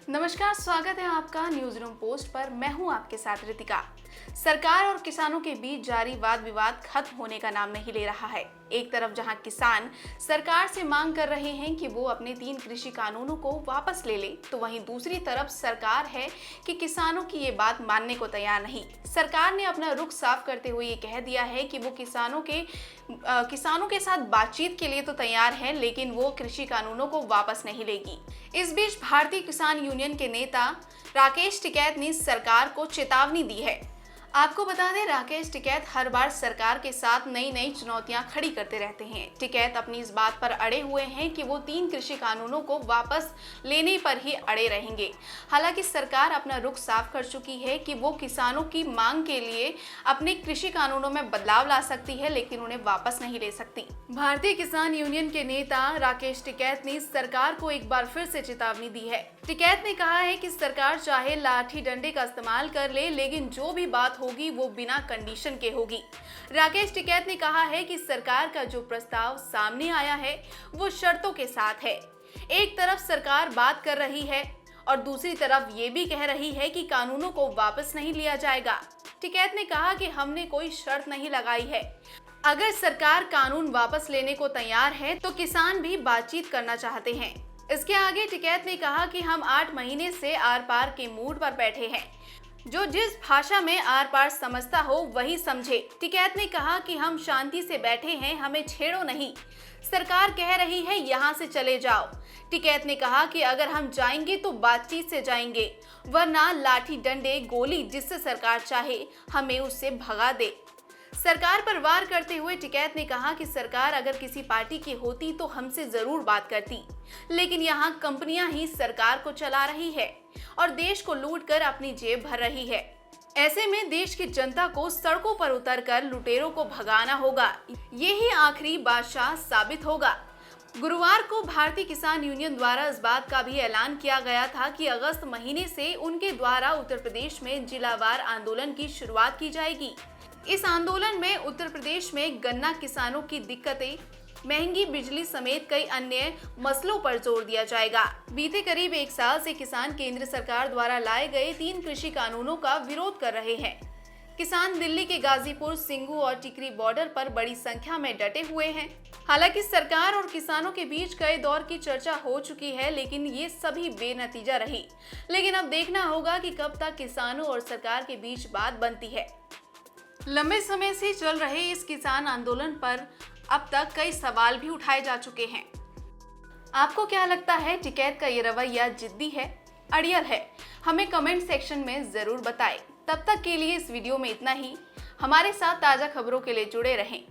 नमस्कार, स्वागत है आपका न्यूज रूम पोस्ट पर। मैं हूं आपके साथ रितिका। सरकार और किसानों के बीच जारी वाद विवाद खत्म होने का नाम नहीं ले रहा है। एक तरफ जहां किसान सरकार से मांग कर रहे हैं कि वो अपने 3 कृषि कानूनों को वापस ले ले, तो वहीं दूसरी तरफ सरकार है कि किसानों की ये बात मानने को तैयार नहीं। सरकार ने अपना रुख साफ करते हुए ये कह दिया है कि वो किसानों के साथ बातचीत के लिए तो तैयार है, लेकिन वो कृषि कानूनों को वापस नहीं लेगी। इस बीच भारतीय किसान यूनियन के नेता राकेश टिकैत ने सरकार को चेतावनी दी है। आपको बता दें, राकेश टिकैत हर बार सरकार के साथ नई नई चुनौतियां खड़ी करते रहते हैं। टिकैत अपनी इस बात पर अड़े हुए हैं कि वो 3 कृषि कानूनों को वापस लेने पर ही अड़े रहेंगे। हालांकि सरकार अपना रुख साफ कर चुकी है कि वो किसानों की मांग के लिए अपने कृषि कानूनों में बदलाव ला सकती है, लेकिन उन्हें वापस नहीं ले सकती। भारतीय किसान यूनियन के नेता राकेश टिकैत ने सरकार को एक बार फिर से चेतावनी दी है। टिकैत ने कहा है कि सरकार चाहे लाठी डंडे का इस्तेमाल कर ले, लेकिन जो भी बात होगी वो बिना कंडीशन के होगी। राकेश टिकैत ने कहा है कि सरकार का जो प्रस्ताव सामने आया है वो शर्तों के साथ है। एक तरफ सरकार बात कर रही है और दूसरी तरफ ये भी कह रही है कि कानूनों को वापस नहीं लिया जाएगा। टिकैत ने कहा कि हमने कोई शर्त नहीं लगाई है। अगर सरकार कानून वापस लेने को तैयार है तो किसान भी बातचीत करना चाहते हैं। इसके आगे टिकैत ने कहा कि हम 8 महीने से आर पार के मूड पर बैठे हैं। जो जिस भाषा में आर पार समझता हो वही समझे। टिकैत ने कहा कि हम शांति से बैठे हैं, हमें छेड़ो नहीं। सरकार कह रही है यहाँ से चले जाओ। टिकैत ने कहा कि अगर हम जाएंगे तो बातचीत से जाएंगे, वरना लाठी डंडे गोली जिससे सरकार चाहे हमें उससे भगा दे। सरकार पर वार करते हुए टिकैत ने कहा कि सरकार अगर किसी पार्टी की होती तो हमसे जरूर बात करती, लेकिन यहाँ कंपनियां ही सरकार को चला रही है और देश को लूटकर अपनी जेब भर रही है। ऐसे में देश की जनता को सड़कों पर उतरकर लुटेरों को भगाना होगा। यही आखिरी बादशाह साबित होगा। गुरुवार को भारतीय किसान यूनियन द्वारा इस बात का भी ऐलान किया गया था कि अगस्त महीने से उनके द्वारा उत्तर प्रदेश में जिलावार आंदोलन की शुरुआत की जाएगी। इस आंदोलन में उत्तर प्रदेश में गन्ना किसानों की दिक्कतें, महंगी बिजली समेत कई अन्य मसलों पर जोर दिया जाएगा। बीते करीब 1 साल से किसान केंद्र सरकार द्वारा लाए गए 3 कृषि कानूनों का विरोध कर रहे हैं। किसान दिल्ली के गाजीपुर, सिंगू और टिकरी बॉर्डर पर बड़ी संख्या में डटे हुए हैं। हालांकि सरकार और किसानों के बीच कई दौर की चर्चा हो चुकी है, लेकिन ये सभी बेनतीजा रही। लेकिन अब देखना होगा कि कब तक किसानों और सरकार के बीच बात बनती है। लंबे समय से चल रहे इस किसान आंदोलन पर अब तक कई सवाल भी उठाए जा चुके हैं। आपको क्या लगता है, टिकैत का ये रवैया जिद्दी है, अड़ियल है? हमें कमेंट सेक्शन में जरूर बताएं। तब तक के लिए इस वीडियो में इतना ही। हमारे साथ ताजा खबरों के लिए जुड़े रहें।